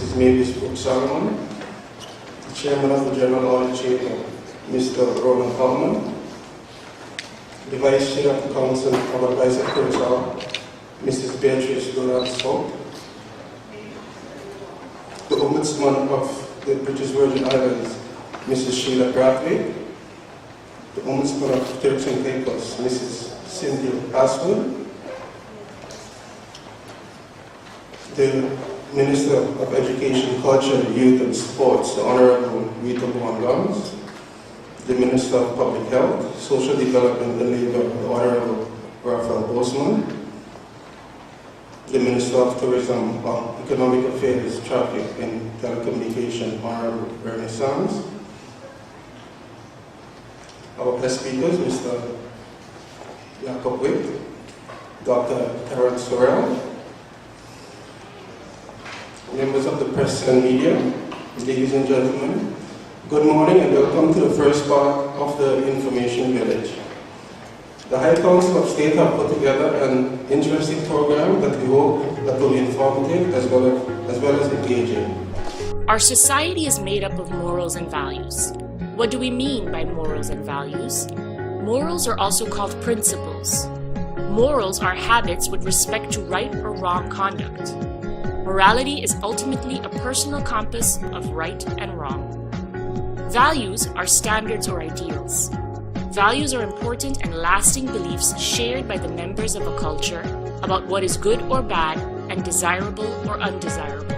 Mrs. Mavis Solomon, the Chairman of the General Audit Chamber, Mr. Roland Hallman, the Vice Chair of the Council of Advice of Curacao, Mrs. Beatrice Donald-Spock, the Ombudsman of the British Virgin Islands, Mrs. Sheila Brathwaite, the Ombudsman of Turks and Caicos, Mrs. Cynthia Aswood, the Minister of Education, Culture, Youth and Sports, the Honorable Rita Bowen-Gums, the Minister of Public Health, Social Development and Labour, the Honorable Raphael Bosman, the Minister of Tourism, Economic Affairs, Traffic and Telecommunication, Honorable Bernie Sands. Our guest speakers, Mr. Jacob Witt, Dr. Terence Sorrell, members of the press and media, ladies and gentlemen, good morning and welcome to the first part of the Information Village. The High Council of State have put together an interesting program that we hope that will be informative as well as engaging. Our society is made up of morals and values. What do we mean by morals and values? Morals are also called principles. Morals are habits with respect to right or wrong conduct. Morality is ultimately a personal compass of right and wrong. Values are standards or ideals. Values are important and lasting beliefs shared by the members of a culture about what is good or bad and desirable or undesirable.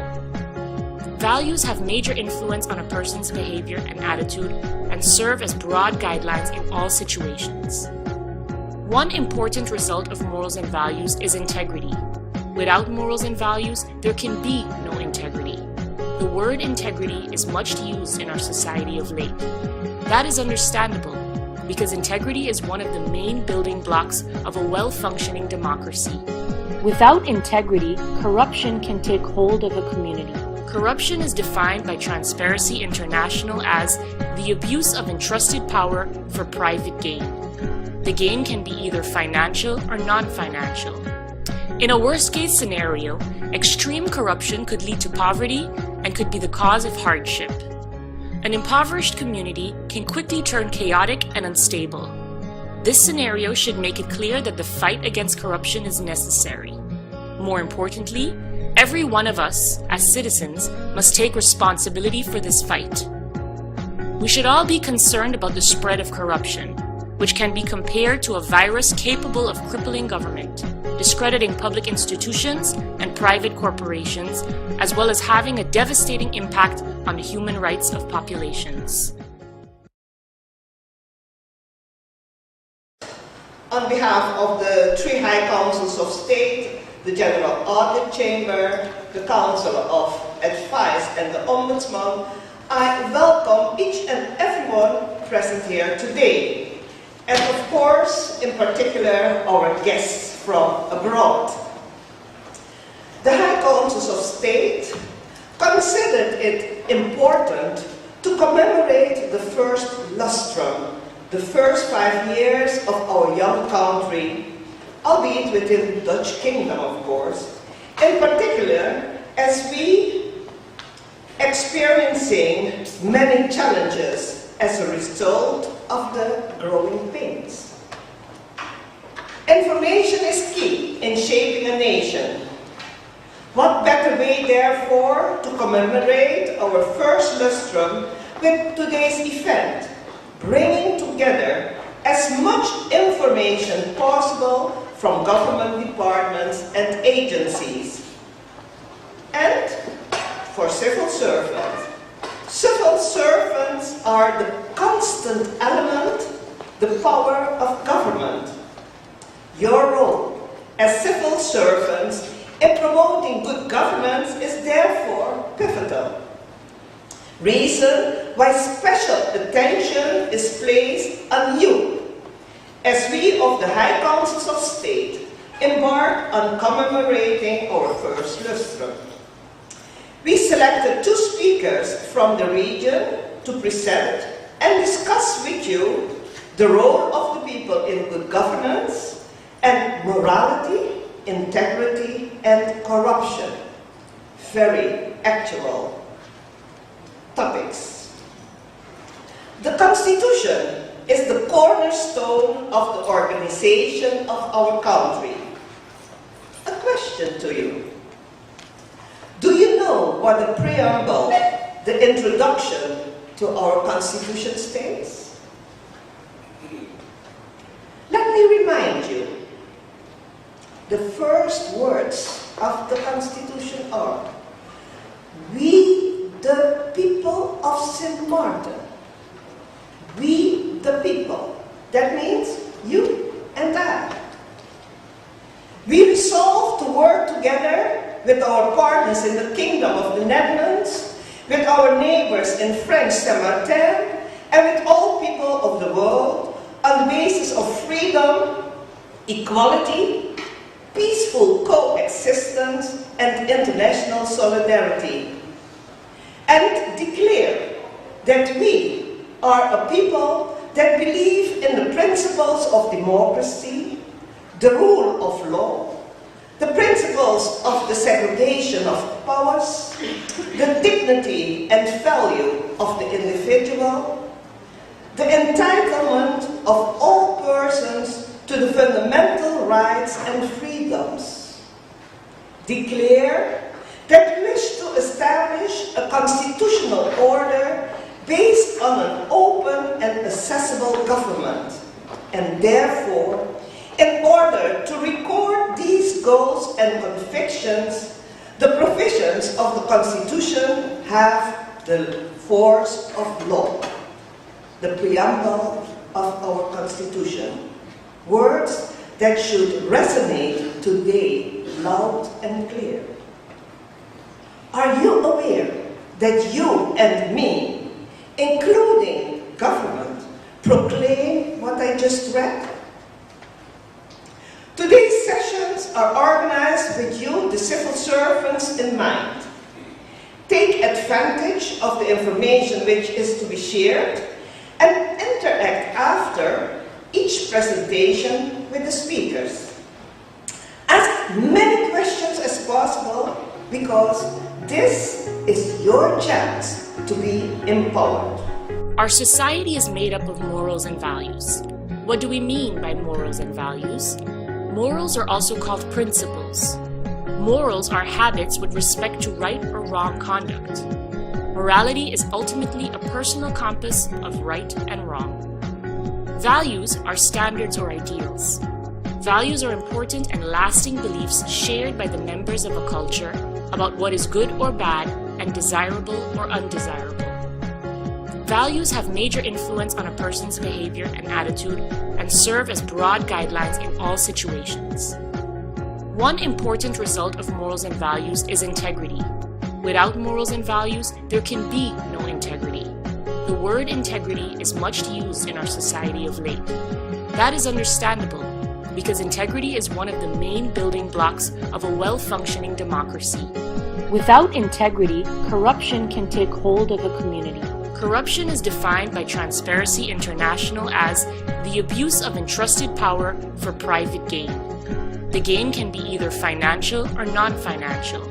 Values have major influence on a person's behavior and attitude and serve as broad guidelines in all situations. One important result of morals and values is integrity. Without morals and values, there can be no integrity. The word integrity is much used in our society of late. That is understandable, because integrity is one of the main building blocks of a well-functioning democracy. Without integrity, corruption can take hold of a community. Corruption is defined by Transparency International as the abuse of entrusted power for private gain. The gain can be either financial or non-financial. In a worst-case scenario, extreme corruption could lead to poverty and could be the cause of hardship. An impoverished community can quickly turn chaotic and unstable. This scenario should make it clear that the fight against corruption is necessary. More importantly, every one of us, as citizens, must take responsibility for this fight. We should all be concerned about the spread of corruption, which can be compared to a virus capable of crippling government, discrediting public institutions and private corporations, as well as having a devastating impact on the human rights of populations. On behalf of the three High Councils of State, the General Audit Chamber, the Council of Advice and the Ombudsman, I welcome each and everyone present here today. And of course, in particular, our guests from abroad. The High Councils of State considered it important to commemorate the first lustrum, the first 5 years of our young country, albeit within the Dutch Kingdom, of course, in particular, as we experiencing many challenges as a result of the growing pains. Information is key in shaping a nation. What better way, therefore, to commemorate our first lustrum with today's event, bringing together as much information possible from government departments and agencies. And for civil servants. Civil servants are the constant element, the power of government. Your role as civil servants in promoting good governance is therefore pivotal. Reason why special attention is placed on you as we of the High Councils of State embark on commemorating our first lustrum. We selected 2 speakers from the region to present and discuss with you the role of the people in good governance and morality, integrity, and corruption. Very actual topics. The Constitution is the cornerstone of the organization of our country. A question to you. Do you know what the preamble, the introduction to our Constitution states? Let me remind you, the first words of the Constitution are, "We, the people of Sint Maarten." We, the people. That means you and I. We resolve to work together with our partners in the Kingdom of the Netherlands, with our neighbors in French Sint Maarten, and with all people of the world on the basis of freedom, equality, peaceful coexistence, and international solidarity. And declare that we are a people that believe in the principles of democracy, the rule of law, the principles of the segregation of powers, the dignity and value of the individual, the entitlement of all persons to the fundamental rights and freedoms. Declare that we wish to establish a constitutional order based on an open and accessible government, and therefore, in order to record these goals and convictions, the provisions of the Constitution have the force of law. The preamble of our Constitution, words that should resonate today loud and clear. Are you aware that you and me, including government, proclaim what I just read? Today's sessions are organized with you, the civil servants, in mind. Take advantage of the information which is to be shared and interact after each presentation with the speakers. Ask many questions as possible because this is your chance to be empowered. Our society is made up of morals and values. What do we mean by morals and values? Morals are also called principles. Morals are habits with respect to right or wrong conduct. Morality is ultimately a personal compass of right and wrong. Values are standards or ideals. Values are important and lasting beliefs shared by the members of a culture about what is good or bad and desirable or undesirable. Values have major influence on a person's behavior and attitude and serve as broad guidelines in all situations. One important result of morals and values is integrity. Without morals and values, there can be no integrity. The word integrity is much used in our society of late. That is understandable, because integrity is one of the main building blocks of a well-functioning democracy. Without integrity, corruption can take hold of a community. Corruption is defined by Transparency International as the abuse of entrusted power for private gain. The gain can be either financial or non-financial.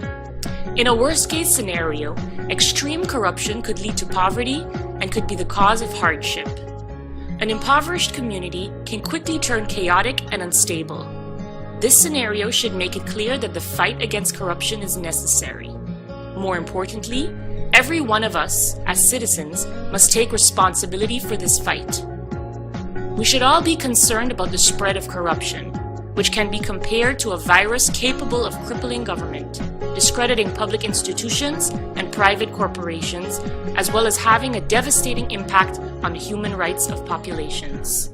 In a worst-case scenario, extreme corruption could lead to poverty and could be the cause of hardship. An impoverished community can quickly turn chaotic and unstable. This scenario should make it clear that the fight against corruption is necessary. More importantly, every one of us, as citizens, must take responsibility for this fight. We should all be concerned about the spread of corruption, which can be compared to a virus capable of crippling government, discrediting public institutions and private corporations, as well as having a devastating impact on the human rights of populations.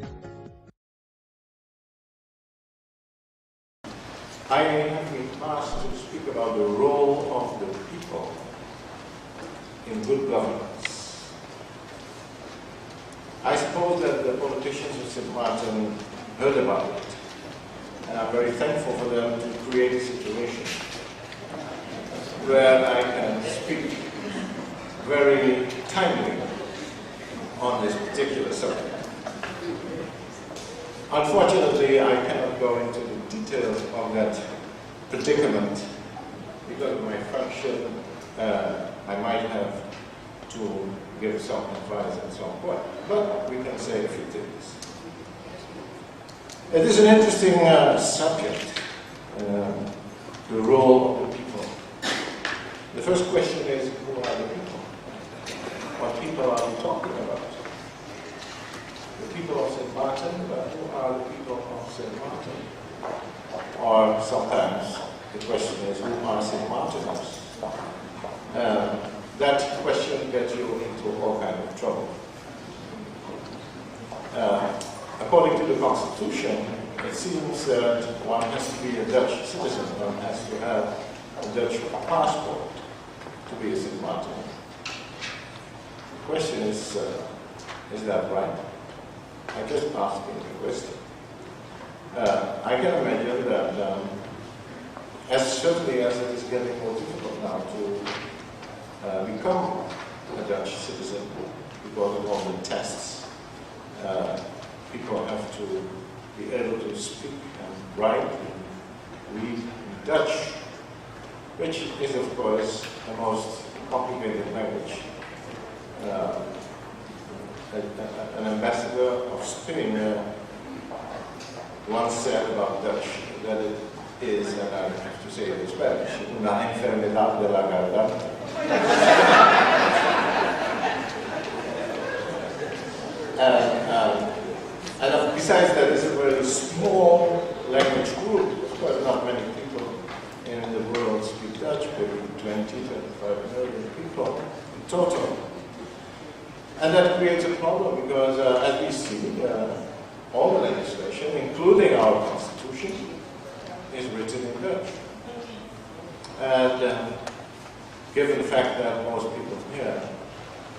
I have been tasked to speak about the role of the people in good governance. I suppose that the politicians of Sint Maarten heard about it, and I'm very thankful for them to create a situation where I can speak very timely on this particular subject. Unfortunately, I cannot go into the details of that predicament because of my function I might have to give some advice and so on, but we can say a few things. It is an interesting subject, the role of the people. The first question is, who are the people? What people are we talking about? The people of Sint Maarten, but who are the people of Sint Maarten? Or sometimes the question is, who are Sint Maarteners? That question gets you into all kinds of trouble. According to the Constitution, it seems that one has to be a Dutch citizen, one has to have a Dutch passport to be a Sint Maarten. The question is that right? I just asking the question. I can imagine that as certainly as it is getting more difficult now to become a Dutch citizen because of all the tests, people have to be able to speak and write and read in Dutch, which is of course the most complicated language. An ambassador of Spain once said about Dutch that it is, and I have to say it in Spanish, una enfermedad de la garganta. And besides that, it's a very small language group. Of course, not many people in the world speak Dutch, maybe 20, 25 million people in total. And that creates a problem because, as we see, all the legislation, including our Constitution, is written in Dutch. And given the fact that most people here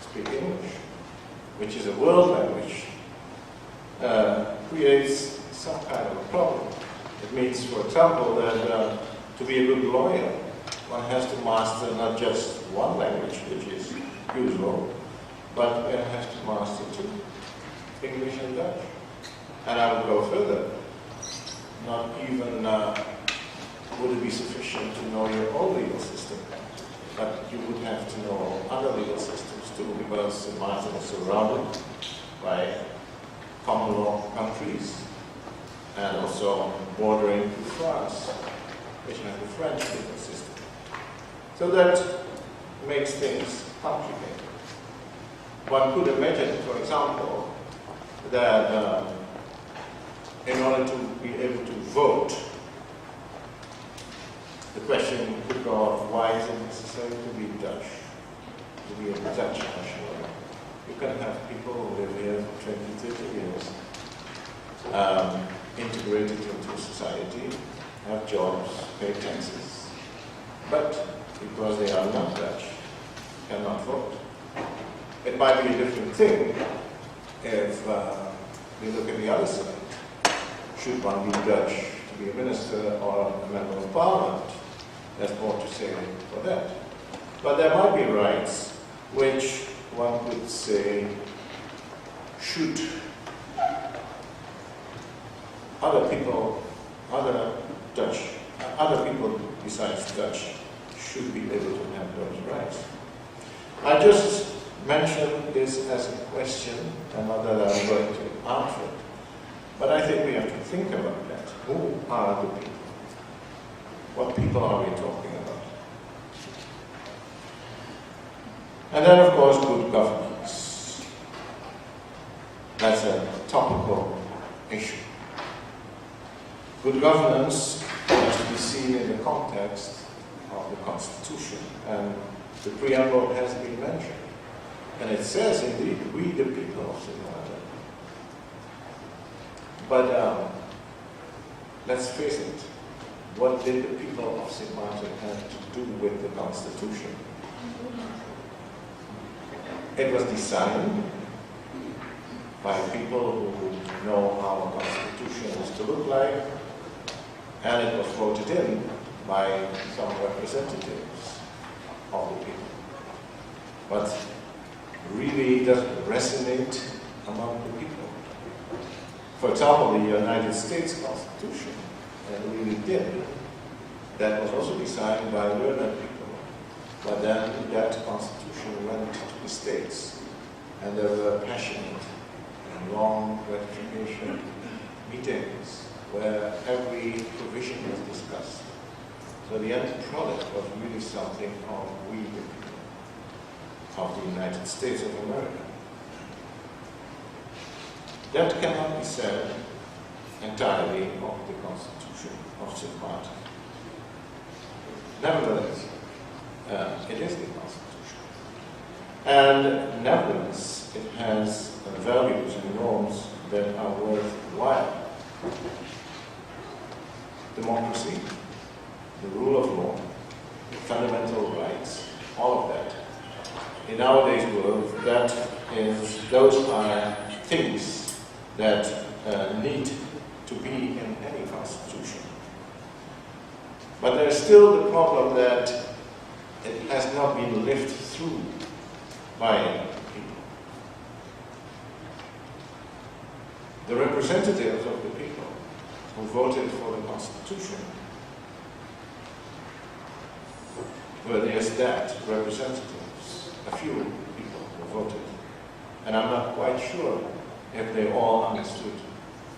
speak English, which is a world language, creates some kind of a problem. It means, for example, that to be a good lawyer, one has to master not just one language, which is usual, but one has to master two, English and Dutch. And I would go further. Not even would it be sufficient to know your own legal system, but you would have to know other legal systems too, because Sint Maarten is surrounded by common law countries and also bordering to France, which has the French legal system. So that makes things complicated. One could imagine, for example, that in order to be able to vote, the question could go, why is it necessary to be Dutch, to be a Dutch national? You can have people who live here for 20, 30 years, integrated into society, have jobs, pay taxes, but because they are not Dutch, cannot vote. It might be a different thing if we look at the other side. Should one be Dutch to be a minister or a member of parliament? There's more to say for that. But there might be rights which one could say should other people besides Dutch should be able to have those rights. I just mentioned this as a question, and not that I'm going to answer it. But I think we have to think about that. Who are the people? What people are we talking about? And then, of course, good governance. That's a topical issue. Good governance has to be seen in the context of the Constitution, and the preamble has been mentioned. And it says, indeed, we the people of Sint Maarten. But let's face it, what did the people of Sint Maarten have to do with the Constitution? It was designed by people who know how a Constitution is to look like, and it was voted in by some representatives of the people. But really doesn't resonate among the people. For example, the United States Constitution really did. That was also designed by learned people. But then that constitution went to the states, and there were passionate and long ratification meetings where every provision was discussed. So the end product was really something of we the people of the United States of America. That cannot be said entirely of the Constitution of Sint Maarten. Nevertheless, it is the Constitution. And nevertheless, it has values and norms that are worthwhile. Democracy, the rule of law, fundamental rights, all of that. In nowadays world, those are things that need to be in any constitution. But there's still the problem that it has not been lived through by people. The representatives of the people who voted for the Constitution were just that, representatives, a few people who voted. And I'm not quite sure if they all understood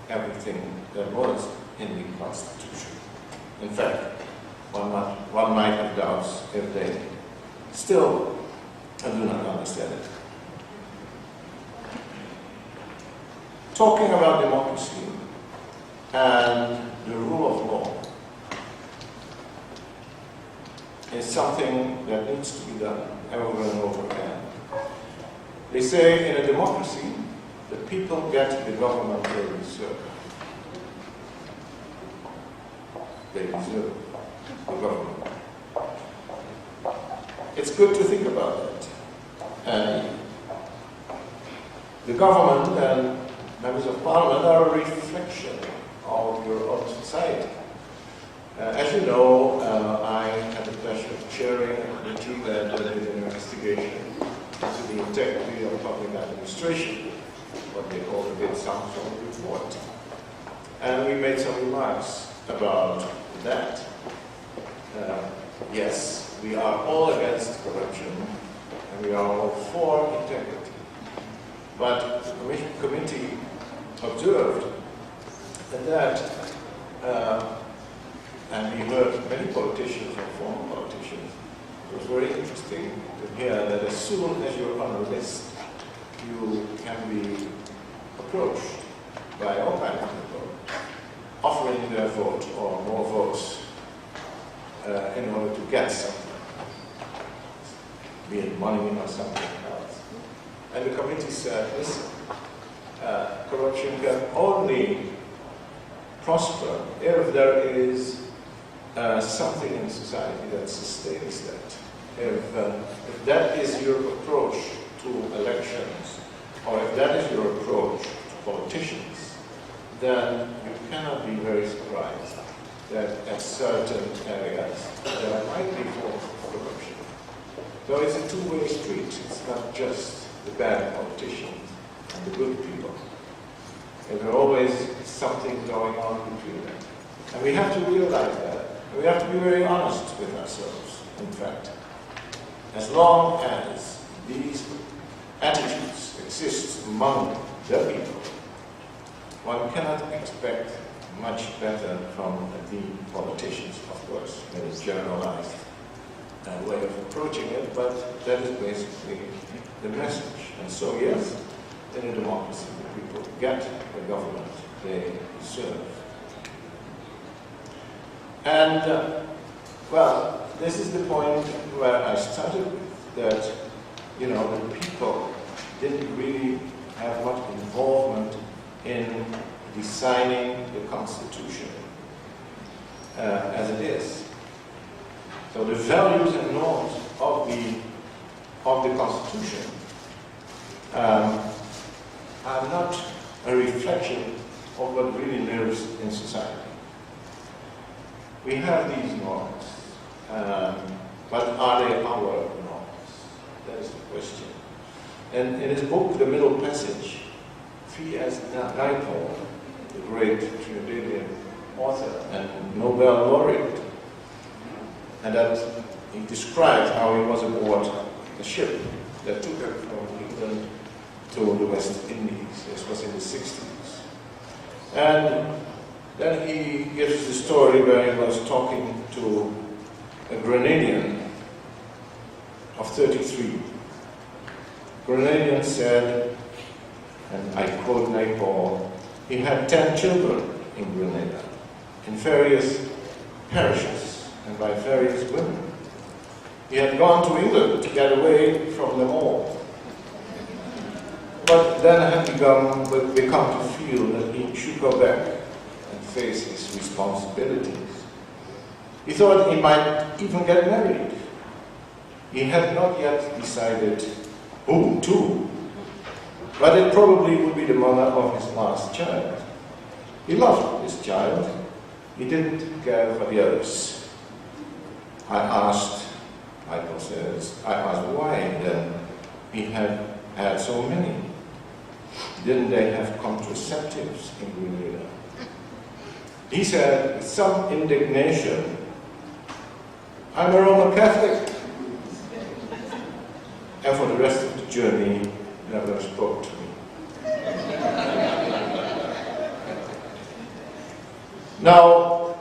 everything that was in the Constitution. In fact, one might have doubts if they still do not understand it. Talking about democracy and the rule of law is something that needs to be done over and over again. They say in a democracy, the people get the government they deserve. They deserve the government. It's good to think about that. And the government and members of parliament are a reflection of your own society. As you know, I had the pleasure of chairing a committee that did an investigation into the integrity of public administration, what they call the Dcomm report. And we made some remarks about that. Yes, we are all against corruption, and we are all for integrity. But the committee observed that, and we heard many politicians and former politicians, it was very interesting to hear that as soon as you're on a list, you can be approached by all kinds of people, offering their vote or more votes in order to get something, be it money or something else. And the committee said, listen, corruption can only prosper if there is something in society that sustains that. If that is your approach to elections, or if that is your approach to politicians, then you cannot be very surprised that at certain areas there might be forms of corruption. So it's a two-way street. It's not just the bad politicians and the good people. And there's always something going on between them. And we have to realize that. And we have to be very honest with ourselves, in fact. As long as these attitudes exist among the people, one cannot expect much better from the politicians, of course. That is generalized way of approaching it, but that is basically the message. And so, yes, in a democracy, the people get the government they deserve. And, well, this is the point where I started with, that, you know, the people didn't really have much involvement in designing the Constitution as it is. So the values and norms of the Constitution are not a reflection of what really lives in society. We have these norms, but are they our norms? That is the question. And in his book, The Middle Passage, V.S. Naipaul, the great Trinidadian author and Nobel laureate, and that he described how he was aboard a ship that took him from England to the West Indies. This was in the 60s. And then he gives the story where he was talking to a Grenadian of 33. Grenadian said, and I quote Nepal, he had 10 children in Grenada, in various parishes and by various women. He had gone to England to get away from them all, but then had become to feel that he should go back and face his responsibilities. He thought he might even get married. He had not yet decided who to, but it probably would be the mother of his last child. He loved this child. He didn't care for the others. I asked, Michael says, I asked why then he had so many. Didn't they have contraceptives in Grenada? He said, with some indignation, I'm a Roman Catholic. And for the rest of the journey, never spoke to me. Now,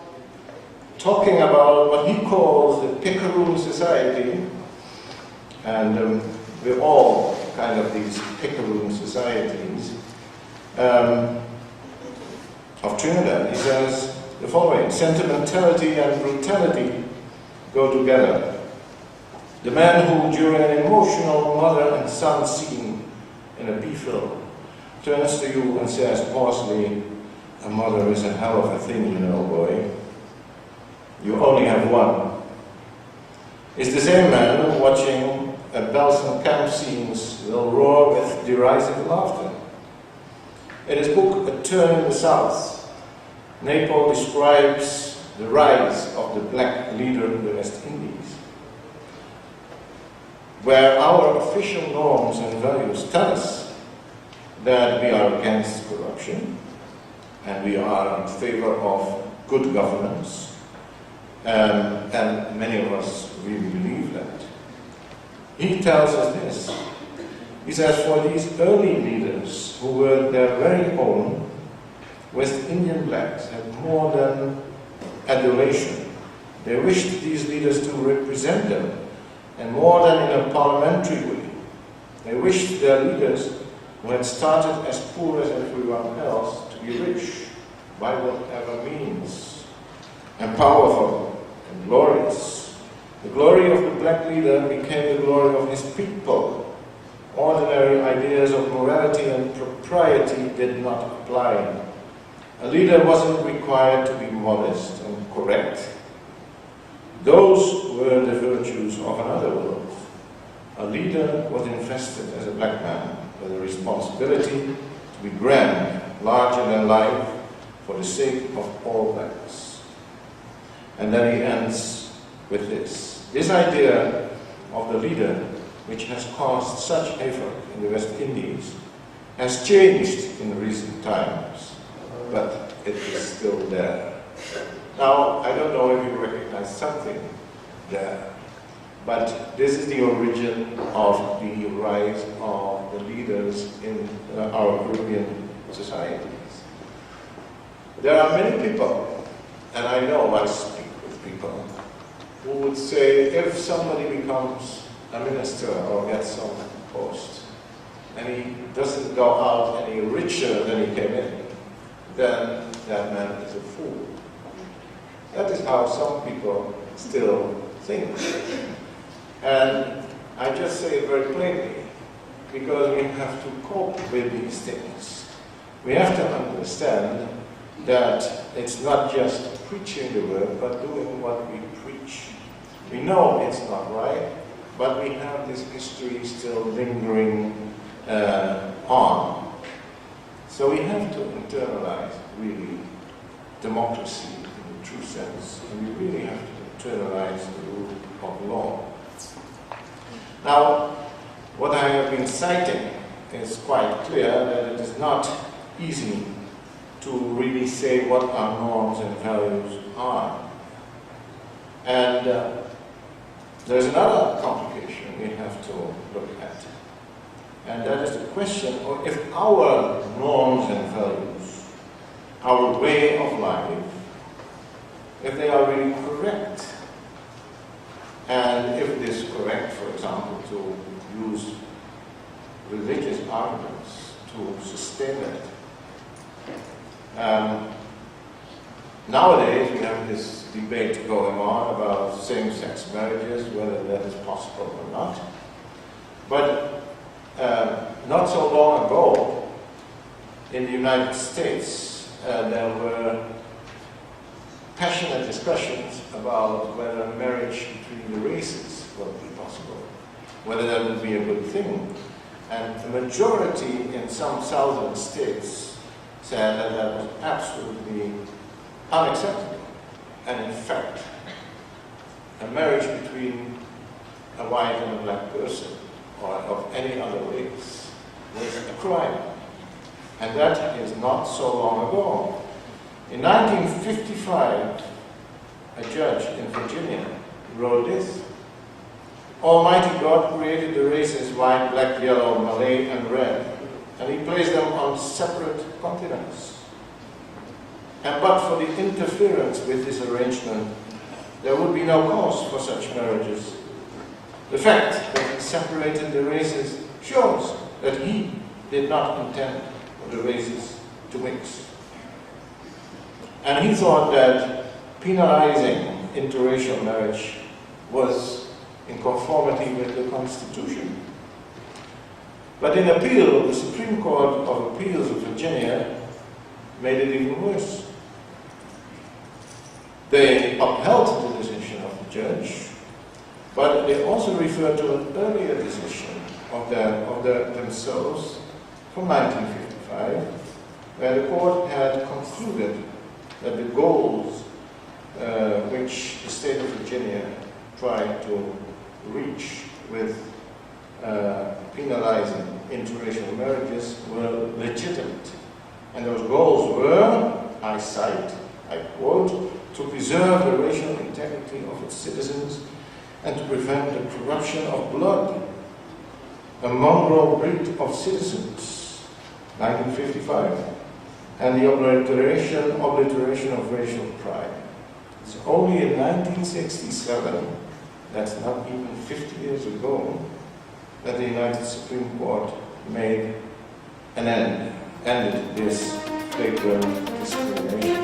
talking about what he calls the Picaroon Society, and we're all kind of these Picaroon societies of Trinidad, he says the following: sentimentality and brutality go together. The man who, during an emotional mother and son scene in a B-film, turns to you and says hoarsely, a mother is a hell of a thing, you know, boy. You only have one. Is the same man watching a Belsen camp scenes will roar with derisive laughter. In his book, A Turn in the South, Nepal describes the rise of the black leader in the West Indies, where our official norms and values tell us that we are against corruption and we are in favor of good governance, and many of us really believe that. He tells us this. He says, for these early leaders who were their very own, West Indian blacks had more than adulation. They wished these leaders to represent them, and more than in a parliamentary way. They wished their leaders, who had started as poor as everyone else, to be rich by whatever means, and powerful and glorious. The glory of the black leader became the glory of his people. Ordinary ideas of morality and propriety did not apply. A leader wasn't required to be modest and correct. Those were the virtues of another world. A leader was invested as a black man with a responsibility to be grand, larger than life, for the sake of all blacks. And then he ends with this. This idea of the leader, which has caused such havoc in the West Indies, has changed in recent times, but it is still there. Now, I don't know if you recognize something there, but this is the origin of the rise of the leaders in our Caribbean societies. There are many people, and I know I speak with people, who would say if somebody becomes a minister or gets some post, and he doesn't go out any richer than he came in, then that man is a fool. That is how some people still think. And I just say it very plainly, because we have to cope with these things. We have to understand that it's not just preaching the word, but doing what we preach. We know it's not right, but we have this history still lingering on. So we have to internalize, really, democracy in the true sense, and we really have to internalize the rule of law. Now, what I have been citing is quite clear that it is not easy to really say what our norms and values are. And There's another complication we have to look at, and that is the question of if our norms and values, our way of life, if they are really correct. And if it is correct, for example, to use religious arguments to sustain it. Nowadays we have this debate going on about same-sex marriages, whether that is possible or not. But not so long ago, in the United States, there were passionate discussions about whether marriage between the races would be possible, whether that would be a good thing. And the majority in some southern states said that that was absolutely unacceptable. And in fact, a marriage between a white and a black person, or of any other race, was a crime. And that is not so long ago. In 1955, a judge in Virginia wrote this: Almighty God created the races white, black, yellow, Malay, and red, and He placed them on separate continents. And but for the interference with this arrangement, there would be no cause for such marriages. The fact that He separated the races shows that He did not intend for the races to mix. And he thought that penalizing interracial marriage was in conformity with the Constitution. But in appeal, the Supreme Court of Appeals of Virginia made it even worse. They upheld the decision of the judge, but they also referred to an earlier decision of themselves from 1955, where the court had concluded that the goals which the state of Virginia tried to reach with penalizing interracial marriages were legitimate. And those goals were, I cite, I quote, to preserve the racial integrity of its citizens and to prevent the corruption of blood, a mongrel breed of citizens, 1955. And the obliteration of racial pride. It's only in 1967, that's not even 50 years ago, that the United Supreme Court made an ended this flagrant discrimination.